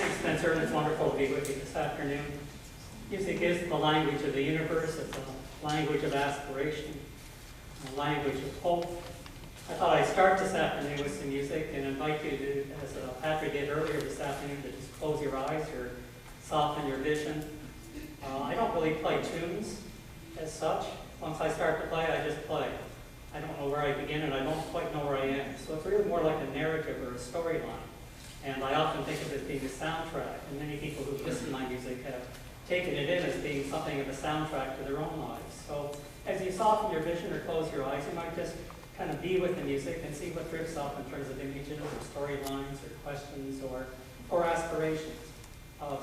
Thanks, Spencer, and it's wonderful to be with you this afternoon. Music is the language of the universe. It's a language of aspiration, a language of hope. I thought I'd start this afternoon with some music and invite you to, as Patrick did earlier this afternoon, to just close your eyes or soften your vision. I don't really play tunes as such. Once I start to play, I just play. I don't know where I begin and I don't quite know where I end. So it's really more like a narrative or a storyline. And I often think of it as being a soundtrack. And many people who listen to my music have taken it in as being something of a soundtrack to their own lives. So as you soften your vision or close your eyes, you might just kind of be with the music and see what drifts up in terms of images or storylines or questions or aspirations.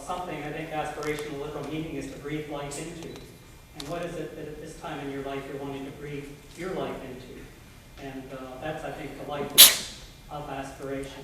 Something, I think aspirational literal meaning is to breathe life into. And what is it that at this time in your life you're wanting to breathe your life into? And that's, I think, the life of aspiration.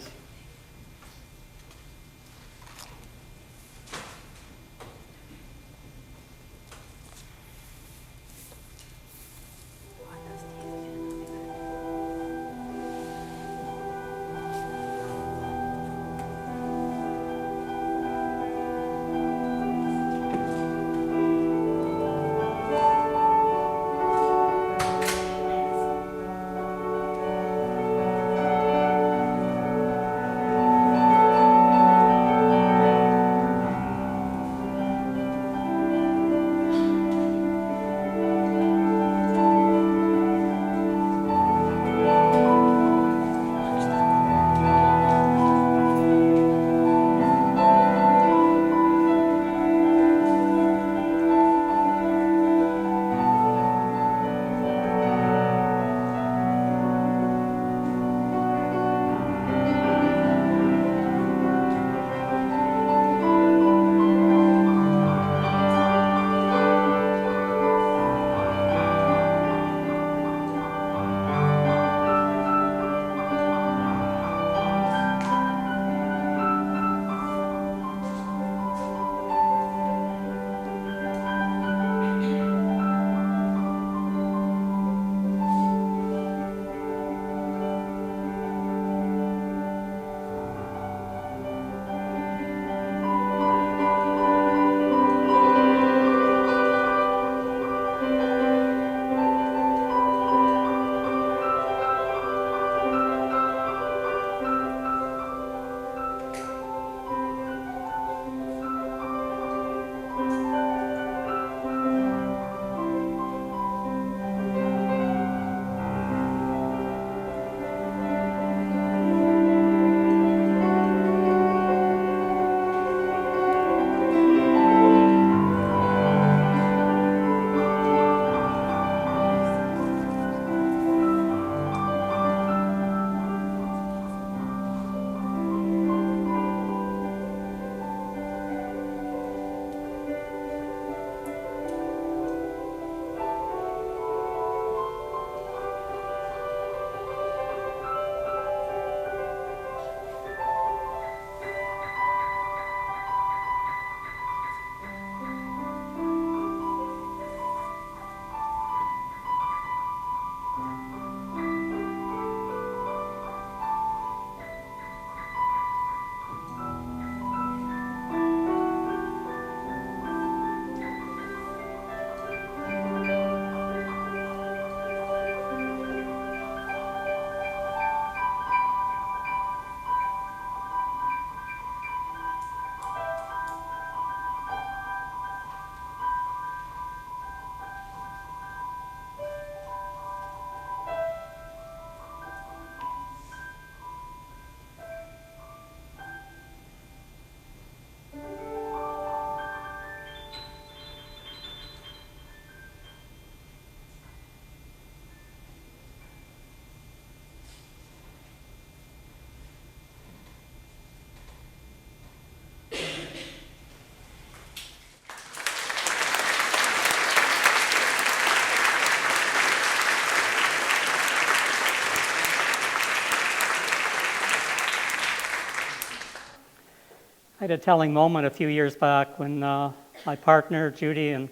I had a telling moment a few years back when my partner, Judy, and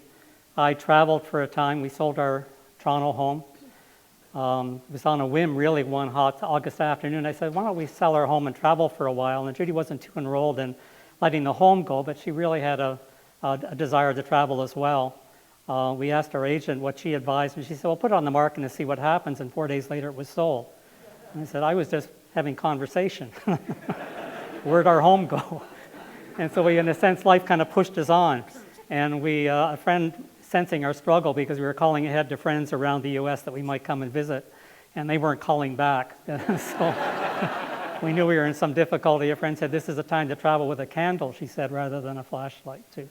I traveled for a time. We sold our Toronto home. It was on a whim, really, one hot August afternoon. I said, why don't we sell our home and travel for a while? And Judy wasn't too enrolled in letting the home go, but she really had a desire to travel as well. We asked our agent what she advised, and she said, well, put it on the market and see what happens, and 4 days later it was sold. And I said, I was just having conversation. Where'd our home go? And so we, in a sense, life kind of pushed us on. And we, a friend sensing our struggle, because we were calling ahead to friends around the U.S. that we might come and visit, and they weren't calling back. So we knew we were in some difficulty. A friend said, this is a time to travel with a candle, she said, rather than a flashlight, to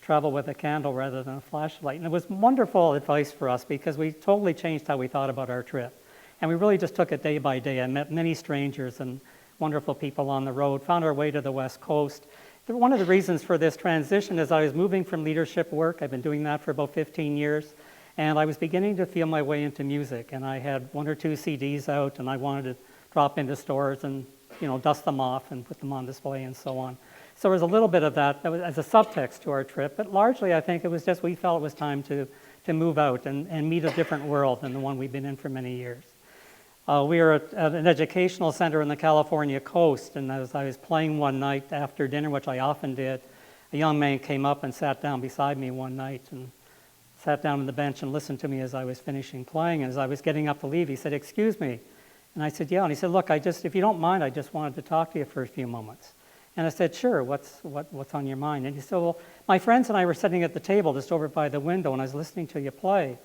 travel with a candle rather than a flashlight. And it was wonderful advice for us, because we totally changed how we thought about our trip. And we really just took it day by day. I met many strangers and wonderful people on the road, found our way to the West Coast. One of the reasons for this transition is I was moving from leadership work. I've been doing that for about 15 years. And I was beginning to feel my way into music. And I had 1 or 2 CDs out, and I wanted to drop into stores and, dust them off and put them on display and so on. So there was a little bit of that was as a subtext to our trip. But largely, I think it was just we felt it was time to move out and meet a different world than the one we've been in for many years. We were at an educational center in the California coast, and as I was playing one night after dinner, which I often did, a young man came up and sat down beside me one night and sat down on the bench and listened to me as I was finishing playing. And as I was getting up to leave, he said, excuse me. And I said, yeah. And he said, look, if you don't mind, I just wanted to talk to you for a few moments. And I said, sure, what's on your mind? And he said, well, my friends and I were sitting at the table just over by the window, and I was listening to you play.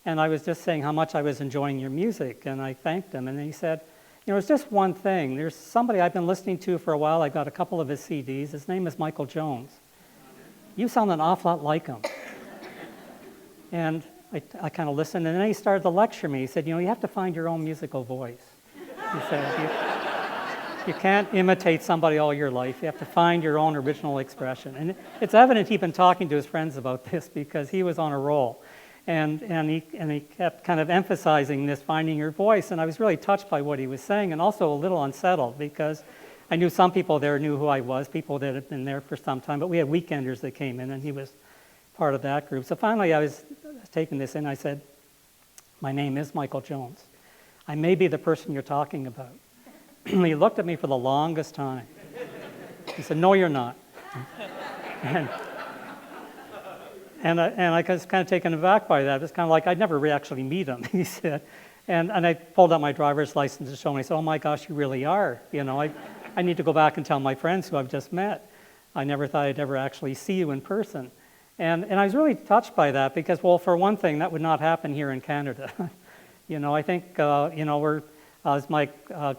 And I was just saying how much I was enjoying your music, and I thanked him. And he said, it's just one thing. There's somebody I've been listening to for a while. I got a couple of his CDs. His name is Michael Jones. You sound an awful lot like him. And I kind of listened, and then he started to lecture me. He said, you have to find your own musical voice. He said, you can't imitate somebody all your life. You have to find your own original expression. And it's evident he'd been talking to his friends about this, because he was on a roll. And he kept kind of emphasizing this, finding your voice. And I was really touched by what he was saying, and also a little unsettled, because I knew some people there knew who I was, people that had been there for some time, but we had weekenders that came in, and he was part of that group. So finally I was taking this in. I said, my name is Michael Jones. I may be the person you're talking about. He looked at me for the longest time. He said, no, you're not. And I was kind of taken aback by that. It's kind of like I'd never actually meet him, he said. And I pulled out my driver's license to show him. I said, oh my gosh, you really are. I need to go back and tell my friends who I've just met. I never thought I'd ever actually see you in person. And I was really touched by that, because, well, for one thing, that would not happen here in Canada. I think, as my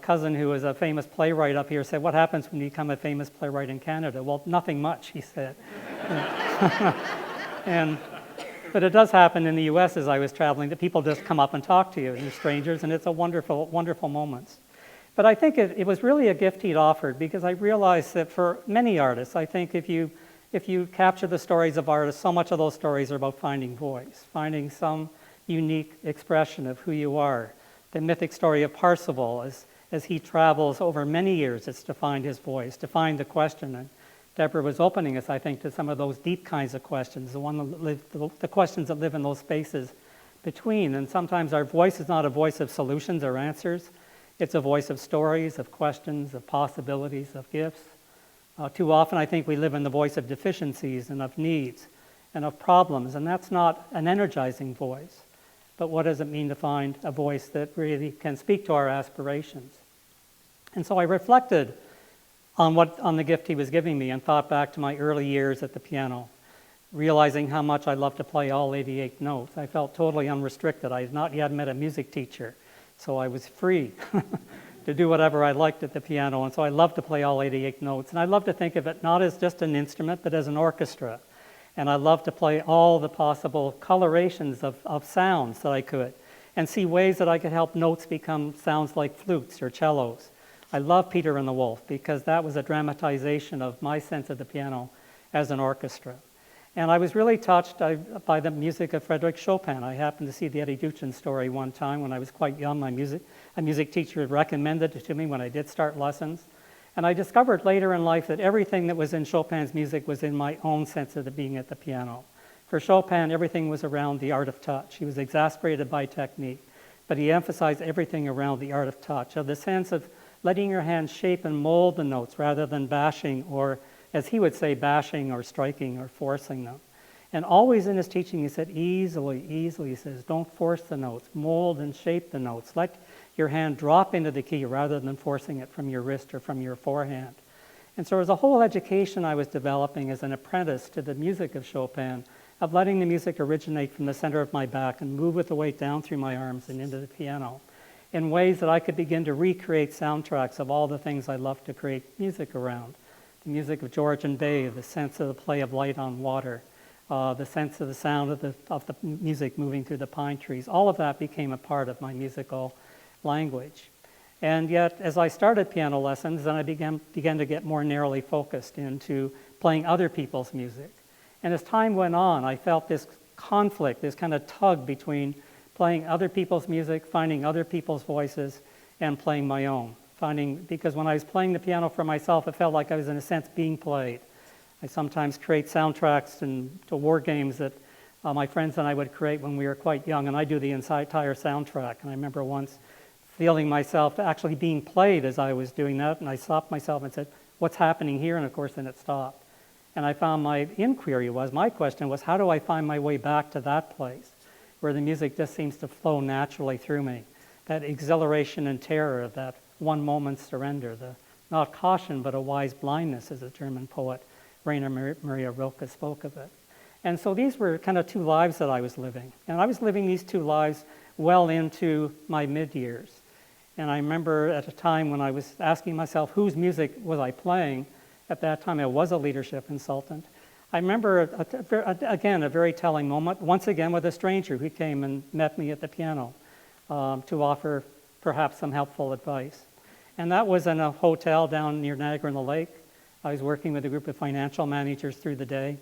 cousin, who is a famous playwright up here, said, what happens when you become a famous playwright in Canada? Well, nothing much, he said. But it does happen in the U.S. as I was traveling, that people just come up and talk to you, and you're strangers, and it's a wonderful, wonderful moment. But I think it was really a gift he'd offered, because I realized that for many artists, I think if you capture the stories of artists, so much of those stories are about finding voice, finding some unique expression of who you are. The mythic story of Parzival, as he travels over many years, it's to find his voice, to find the question. And Deborah was opening us, I think, to some of those deep kinds of questions, the questions that live in those spaces between. And sometimes our voice is not a voice of solutions or answers. It's a voice of stories, of questions, of possibilities, of gifts. Too often, I think we live in the voice of deficiencies and of needs and of problems, and that's not an energizing voice. But what does it mean to find a voice that really can speak to our aspirations? And so I reflected on the gift he was giving me, and thought back to my early years at the piano, realizing how much I loved to play all 88 notes. I felt totally unrestricted. I had not yet met a music teacher, so I was free to do whatever I liked at the piano. And so I loved to play all 88 notes. And I loved to think of it not as just an instrument, but as an orchestra. And I loved to play all the possible colorations of sounds that I could, and see ways that I could help notes become sounds like flutes or cellos. I love Peter and the Wolf, because that was a dramatization of my sense of the piano as an orchestra. And I was really touched by the music of Frédéric Chopin. I happened to see the Eddie Duchin story one time when I was quite young. A music teacher had recommended it to me when I did start lessons. And I discovered later in life that everything that was in Chopin's music was in my own sense of being at the piano. For Chopin, everything was around the art of touch. He was exasperated by technique, but he emphasized everything around the art of touch, of the sense of letting your hands shape and mold the notes rather than bashing or as he would say, bashing or striking or forcing them. And always in his teaching, he said, easily, he says, don't force the notes, mold and shape the notes. Let your hand drop into the key rather than forcing it from your wrist or from your forehand. And so there was a whole education I was developing as an apprentice to the music of Chopin, of letting the music originate from the center of my back and move with the weight down through my arms and into the piano in ways that I could begin to recreate soundtracks of all the things I love to create music around. The music of Georgian Bay, the sense of the play of light on water, the sense of the sound of the music moving through the pine trees. All of that became a part of my musical language. And yet, as I started piano lessons, then I began to get more narrowly focused into playing other people's music. And as time went on, I felt this conflict, this kind of tug between playing other people's music, finding other people's voices, and playing my own. Because when I was playing the piano for myself, it felt like I was, in a sense, being played. I sometimes create soundtracks to war games that my friends and I would create when we were quite young, and I do the entire soundtrack. And I remember once feeling myself actually being played as I was doing that, and I stopped myself and said, what's happening here? And of course, then it stopped. And I found my question was, how do I find my way back to that place where the music just seems to flow naturally through me? That exhilaration and terror, that one moment's surrender, the not caution but a wise blindness, as a German poet, Rainer Maria Rilke, spoke of it. And so these were kind of two lives that I was living. And I was living these two lives well into my mid-years. And I remember at a time when I was asking myself, whose music was I playing? At that time, I was a leadership consultant. I remember, again, a very telling moment, once again with a stranger who came and met me at the piano to offer perhaps some helpful advice. And that was in a hotel down near Niagara-on-the-Lake. I was working with a group of financial managers through the day.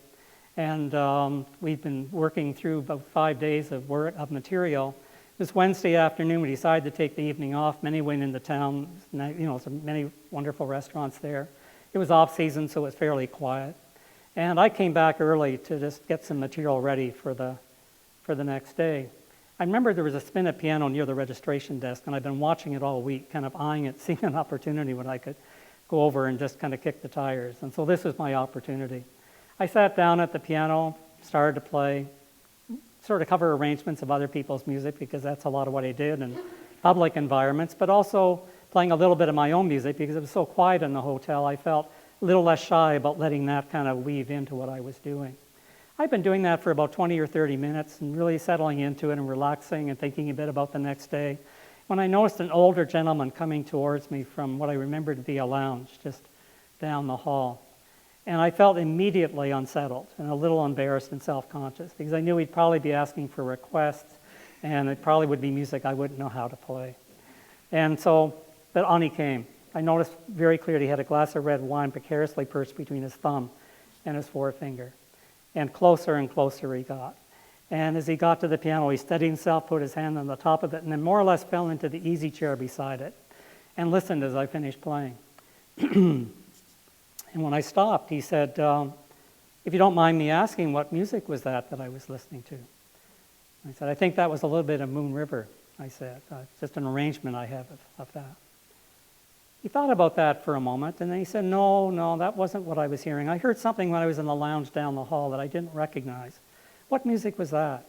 And we'd been working through about 5 days of material. This Wednesday afternoon, we decided to take the evening off. Many went into town, many wonderful restaurants there. It was off season, so it was fairly quiet. And I came back early to just get some material ready for the next day. I remember there was a spinet piano near the registration desk, and I've been watching it all week, kind of eyeing it, seeing an opportunity when I could go over and just kind of kick the tires. And so this was my opportunity. I sat down at the piano, started to play, sort of cover arrangements of other people's music, because that's a lot of what I did in public environments, but also playing a little bit of my own music because it was so quiet in the hotel. I felt a little less shy about letting that kind of weave into what I was doing. I've been doing that for about 20 or 30 minutes and really settling into it and relaxing and thinking a bit about the next day, when I noticed an older gentleman coming towards me from what I remember to be a lounge just down the hall. And I felt immediately unsettled and a little embarrassed and self-conscious, because I knew he'd probably be asking for requests, and it probably would be music I wouldn't know how to play. And so, but on he came. I noticed very clearly he had a glass of red wine precariously perched between his thumb and his forefinger. And closer and closer he got. And as he got to the piano, he steadied himself, put his hand on the top of it, and then more or less fell into the easy chair beside it and listened as I finished playing. And when I stopped, he said, if you don't mind me asking, what music was that I was listening to? I said, I think that was a little bit of Moon River, I said. Just an arrangement I have of that. He thought about that for a moment, and then he said, no, that wasn't what I was hearing. I heard something when I was in the lounge down the hall that I didn't recognize. What music was that?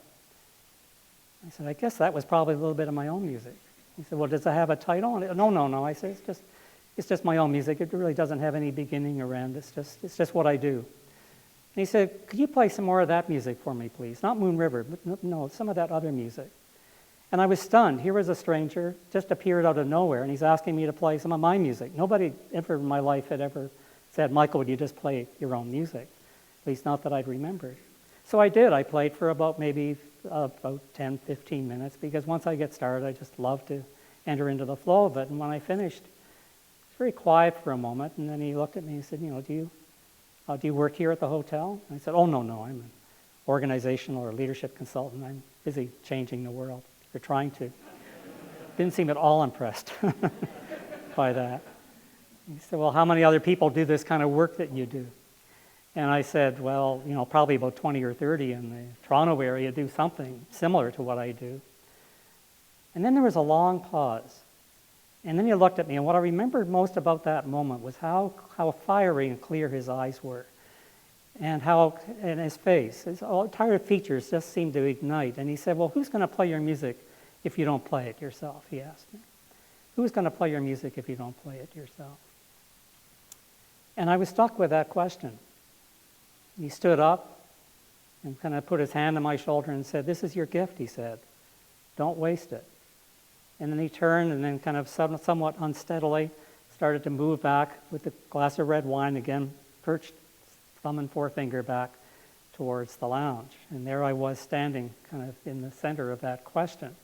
I said, I guess that was probably a little bit of my own music. He said, well, does it have a title? No. I said, it's just my own music. It really doesn't have any beginning or end. It's just what I do. And he said, could you play some more of that music for me, please? Not Moon River, but no, some of that other music. And I was stunned. Here was a stranger, just appeared out of nowhere, and he's asking me to play some of my music. Nobody ever in my life had ever said, Michael, would you just play your own music? At least not that I'd remembered. So I did. I played for about 10, 15 minutes, because once I get started, I just love to enter into the flow of it. And when I finished, it was very quiet for a moment, and then he looked at me and said, do you work here at the hotel? And I said, no, I'm an organizational or leadership consultant. I'm busy changing the world. You're trying to. Didn't seem at all impressed by that. He said, well, how many other people do this kind of work that you do? And I said, well, probably about 20 or 30 in the Toronto area do something similar to what I do. And then there was a long pause. And then he looked at me, and what I remembered most about that moment was how fiery and clear his eyes were, and how, in his face, his entire features just seemed to ignite. And he said, well, who's going to play your music if you don't play it yourself? He asked me. Who's going to play your music if you don't play it yourself? And I was stuck with that question. He stood up and kind of put his hand on my shoulder and said, this is your gift, he said. Don't waste it. And then he turned and then kind of somewhat unsteadily started to move back with the glass of red wine, again, perched thumb and forefinger back towards the lounge. And there I was standing kind of in the center of that question.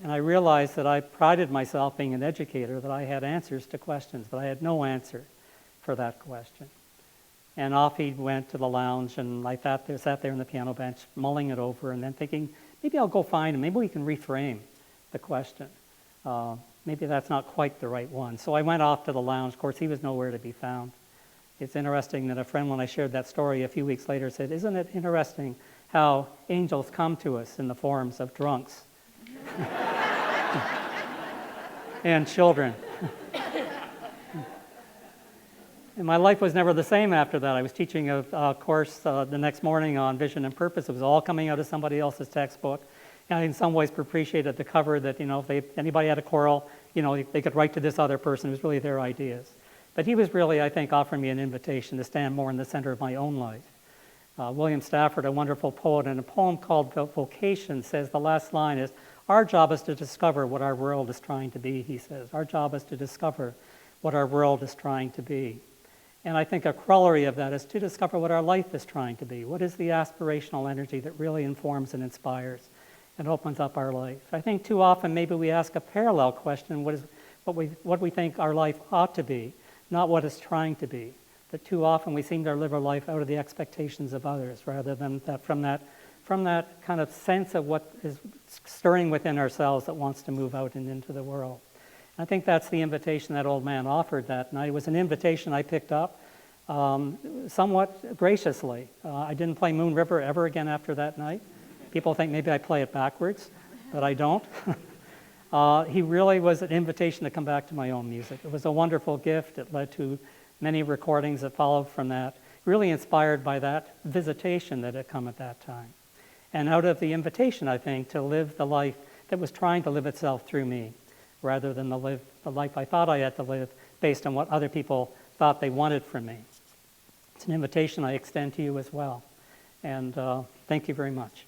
And I realized that I prided myself being an educator, that I had answers to questions, but I had no answer for that question. And off he went to the lounge, and I sat there on the piano bench, mulling it over, and then thinking, maybe I'll go find him. Maybe we can reframe the question. Maybe that's not quite the right one. So I went off to the lounge. Of course, he was nowhere to be found. It's interesting that a friend, when I shared that story a few weeks later, said, isn't it interesting how angels come to us in the forms of drunks and children? And my life was never the same after that. I was teaching a course the next morning on vision and purpose. It was all coming out of somebody else's textbook. And I in some ways appreciated the cover that, if anybody had a quarrel, they could write to this other person. It was really their ideas. But he was really, I think, offering me an invitation to stand more in the center of my own life. William Stafford, a wonderful poet, in a poem called Vocation, says the last line is, our job is to discover what our world is trying to be, he says. Our job is to discover what our world is trying to be. And I think a corollary of that is to discover what our life is trying to be. What is the aspirational energy that really informs and inspires and opens up our life? I think too often maybe we ask a parallel question, what we think our life ought to be, not what it's trying to be. That too often we seem to live our life out of the expectations of others rather than from that kind of sense of what is stirring within ourselves that wants to move out and into the world. I think that's the invitation that old man offered that night. It was an invitation I picked up somewhat graciously. I didn't play Moon River ever again after that night. People think maybe I play it backwards, but I don't. He really was an invitation to come back to my own music. It was a wonderful gift. It led to many recordings that followed from that, really inspired by that visitation that had come at that time. And out of the invitation, I think, to live the life that was trying to live itself through me, rather than the life I thought I had to live based on what other people thought they wanted from me. It's an invitation I extend to you as well. And thank you very much.